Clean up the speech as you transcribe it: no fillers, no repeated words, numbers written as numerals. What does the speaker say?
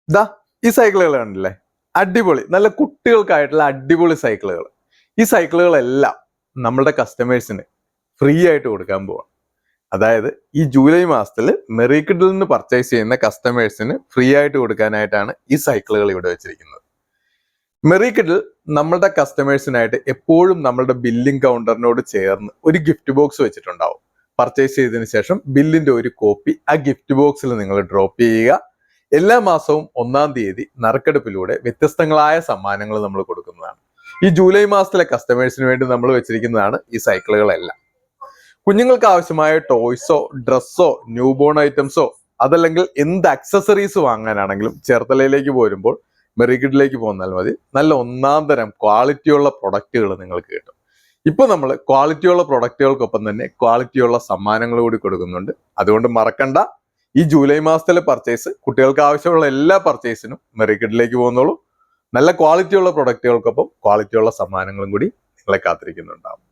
ദാ ഈ സൈക്കിളുകൾ കണ്ടില്ലേ, അടിപൊളി നല്ല കുട്ടികൾക്കായിട്ടുള്ള അടിപൊളി സൈക്കിളുകൾ. ഈ സൈക്കിളുകളെല്ലാം നമ്മളുടെ കസ്റ്റമേഴ്സിന് ഫ്രീ ആയിട്ട് കൊടുക്കാൻ പോവാം. അതായത് ഈ ജൂലൈ മാസത്തിൽ മെറിക്കിഡിൽ നിന്ന് പർച്ചേസ് ചെയ്യുന്ന കസ്റ്റമേഴ്സിന് ഫ്രീ ആയിട്ട് കൊടുക്കാനായിട്ടാണ് ഈ സൈക്കിളുകൾ ഇവിടെ വെച്ചിരിക്കുന്നത്. മെറിക്കിഡിൽ നമ്മളുടെ കസ്റ്റമേഴ്സിനായിട്ട് എപ്പോഴും നമ്മളുടെ ബില്ലിംഗ് കൗണ്ടറിനോട് ചേർന്ന് ഒരു ഗിഫ്റ്റ് ബോക്സ് വെച്ചിട്ടുണ്ടാവും. പർച്ചേസ് ചെയ്തതിന് ശേഷം ബില്ലിന്റെ ഒരു കോപ്പി ആ ഗിഫ്റ്റ് ബോക്സിൽ നിങ്ങൾ ഡ്രോപ്പ് ചെയ്യുക. എല്ലാ മാസവും 1-ാം തീയതി നറുക്കെടുപ്പിലൂടെ വ്യത്യസ്തങ്ങളായ സമ്മാനങ്ങൾ നമ്മൾ കൊടുക്കുന്നതാണ്. ഈ ജൂലൈ മാസത്തിലെ കസ്റ്റമേഴ്സിന് വേണ്ടി നമ്മൾ വെച്ചിരിക്കുന്നതാണ് ഈ സൈക്കിളുകളെല്ലാം. കുഞ്ഞുങ്ങൾക്ക് ആവശ്യമായ ടോയ്സോ ഡ്രസ്സോ ന്യൂ ബോൺ ഐറ്റംസോ അതല്ലെങ്കിൽ എന്ത് അക്സസറീസ് വാങ്ങാനാണെങ്കിലും ചേർത്തലയിലേക്ക് പോരുമ്പോൾ മെറിക്കിഡിലേക്ക് പോന്നാൽ മതി. നല്ല 1-ാം തരം ക്വാളിറ്റിയുള്ള പ്രൊഡക്റ്റുകൾ നിങ്ങൾക്ക് കിട്ടും. ഇപ്പൊ നമ്മൾ ക്വാളിറ്റിയുള്ള പ്രൊഡക്റ്റുകൾക്കൊപ്പം തന്നെ ക്വാളിറ്റിയുള്ള സമ്മാനങ്ങൾ കൂടി കൊടുക്കുന്നുണ്ട്. അതുകൊണ്ട് മറക്കണ്ട, ഈ ജൂലൈ മാസത്തിലെ പർച്ചേസ് കുട്ടികൾക്ക് ആവശ്യമുള്ള എല്ലാ പർച്ചേസിനും മെറിക്കിഡിലേക്ക് പോകുന്നുള്ളൂ. നല്ല ക്വാളിറ്റിയുള്ള പ്രൊഡക്റ്റുകൾക്കൊപ്പം ക്വാളിറ്റിയുള്ള സമ്മാനങ്ങളും കൂടി നിങ്ങളെ കാത്തിരിക്കുന്നുണ്ടാവും.